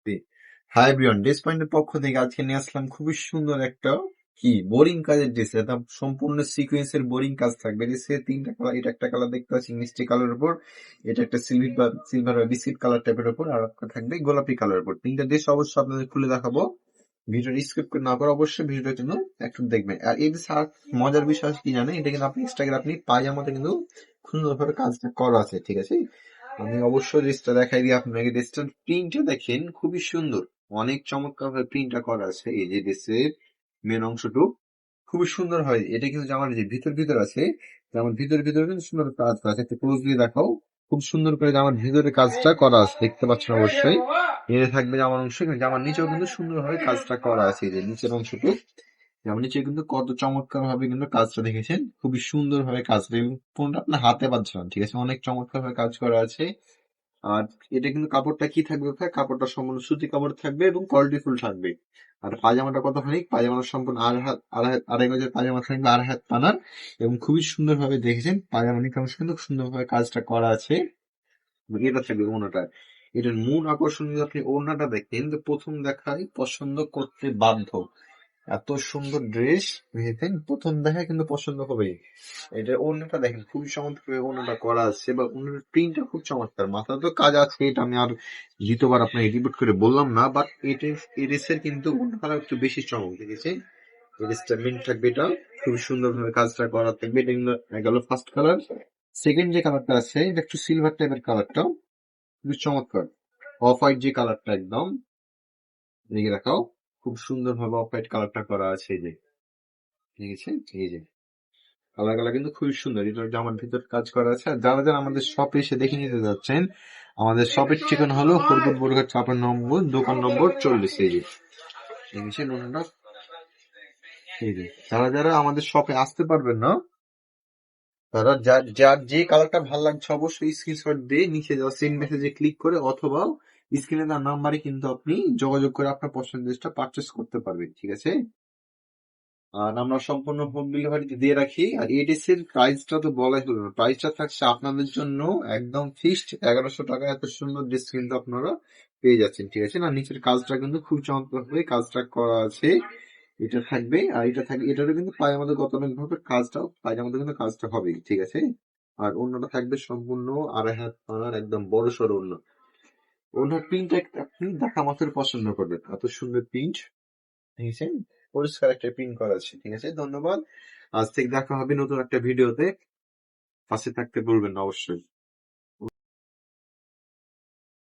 জি। Hi everyone, dress পয়েন্টের পক্ষ থেকে আজকে নিয়ে আসলাম খুবই সুন্দর একটা বোরিং কাজের ড্রেস। এটা সম্পূর্ণ সিকোয়েন্সের বোরিং কাজ থাকবে। ড্রেসের তিনটা কালার, এটা একটা কালার দেখতে পাচ্ছি মিষ্টি কালারের উপর, এটা একটা সিলভার বা বিস্কিট কালার টাইপের উপর, আর একটা থাকবে গোলাপি কালারের উপর। তিনটা ড্রেস অবশ্যই আপনাদের খুলে দেখাবো। ভিডিওটা স্কিপ করে না করে অবশ্যই ভিডিওটা কিন্তু একটু দেখবেন। আর এই ড্রেস আর মজার বিষয় কি জানেন, এটা কিন্তু আপনি এক্সট্রা আপনি পায়জামাতে কিন্তু সুন্দরভাবে কাজটা করা আছে, ঠিক আছে। আমি অবশ্যই ড্রেসটা দেখাই দিই আপনাকে। ড্রেসটার প্রিন্টটা দেখেন খুবই সুন্দর, অনেক চমৎকার ভাবে প্রিন্টটা করা আছে। এই যে ড্রেসের মেন অংশটুকু খুবই সুন্দর হয়। এটা কিন্তু জামার যে ভিতর আছে, জামার ভিতরে কিন্তু সুন্দর কাজ করা আছে। একটু ক্লোজলি দেখাও, খুব সুন্দর করে জামার ভিতরে কাজটা করা আছে, দেখতে পাচ্ছেন অবশ্যই। এর থাকবে জামার অংশ, জামার নিচেও কিন্তু সুন্দরভাবে কাজটা করা আছে। এই যে নিচের অংশটুকু, যেমন নিচে কিন্তু কত চমৎকার ভাবে কিন্তু কাজটা দেখেছেন, খুবই সুন্দর ভাবে কাজটা, এবং কোনটা আপনার হাতে পাচ্ছেন, ঠিক আছে, অনেক চমৎকার ভাবে কাজ করা আছে। আর এটা কিন্তু কাপড়টা কি থাকবে ভাই, কাপড়টা সম্পূর্ণ সুতি কাপড় থাকবে এবং কোয়ালিটি ফুল থাকবে। আর পায়জামাটা কতখানি, পায়জামাটা সম্পূর্ণ আড়াই গজের পায়জামা থাকবে, আড়াই হাত পানার, এবং খুবই সুন্দর ভাবে দেখেছেন পায়জামা নিকাম কিন্তু সুন্দর ভাবে কাজটা করা আছে। এবং এটা থাকবে ওড়নাটা। এটার মূল আকর্ষণ যদি আপনি ওড়নাটা দেখেন, তো প্রথম দেখায় পছন্দ করতে বাধ্য। এত সুন্দর ড্রেস দেখেন, প্রথম দেখায় কিন্তু পছন্দ হবে। এটা ওড়নাটা দেখেন খুবই চমৎকার ওড়নাটা করা আছে, বা ওড়নার প্রিন্টটা খুব চমৎকার। মাথা তো কাজ আছে, এটা আমি আর দ্বিতীয়বার আপনাকে রিপিট করে বললাম না, বাট এই ড্রেসের কিন্তু ওড়নাটা একটু বেশি চমক দেখেছে। এই ড্রেসটা মেন থাকবে, এটা খুব সুন্দর ভাবে কাজটা করা থাকবে। এটা কিন্তু গেল ফার্স্ট কালার। সেকেন্ড যে কালারটা আছে, এটা একটু সিলভার টাইপের কালারটা, খুবই চমৎকার। অফ হোয়াইট যে কালারটা একদম দেখে দেখাও, খুব সুন্দর ভাবে অফ হোয়াইট কালারটা করা আছে। এই যে ঠিক আছে, এই যে কালার কিন্তু খুবই সুন্দর। এটা জামার ভিতর কাজ করা আছে। আর যারা যারা আমাদের শপে এসে দেখে নিতে যাচ্ছেন, আমাদের শপের ঠিকানা হলো হরকুট বড়ঘাট ৫ নম্বর, দোকান নম্বর ৪০। এই যে দেখেছেন ওনারা, এই যে যারা যারা আমাদের শপে আসতে পারবেন না, তারা যার যার যে কালারটা ভালো লাগছে অবশ্যই স্ক্রিনশট দিয়ে নিচে যাওয়া সেন্ড মেসেজে ক্লিক করে, অথবা স্ক্রিনে তার নাম্বারে কিন্তু আপনি যোগাযোগ করে আপনার পছন্দের পারচেস করতে পারবেন, ঠিক আছে। আর আমরা সম্পূর্ণ হোম ডেলিভারি দিয়ে রাখি। আর এডিএস এর প্রাইসটা তো বলাই হলো না, প্রাইসটা থাকছে আপনাদের জন্য একদম ফিক্সড ১১০০ টাকা। এত সুন্দর ড্রেস কিন্তু আপনারা পেয়ে যাচ্ছেন, ঠিক আছে না। নিচের কাজটা কিন্তু খুব চমৎকার ভাবে কাজটা করা আছে। এটা থাকবে, আর এটা থাকবে, এটারও কিন্তু পায়জামাতে গতানুগ ভাবে কাজটাও, পায়জামাতে কিন্তু কাজটা হবে, ঠিক আছে। আর অন্যটা থাকবে সম্পূর্ণ আড়াই হাত পানার একদম বড় সড়ো অন্য। ওনার প্রিন্টটা আপনি দেখা মাত্র পছন্দ করবেন, এত সুন্দর প্রিন্ট, ঠিক আছে। পরিষ্কার একটা প্রিন্ট করা আছে, ঠিক আছে। ধন্যবাদ। আজ থেকে দেখা হবে নতুন একটা ভিডিওতে, পাশে থাকতে বলবেন না অবশ্যই।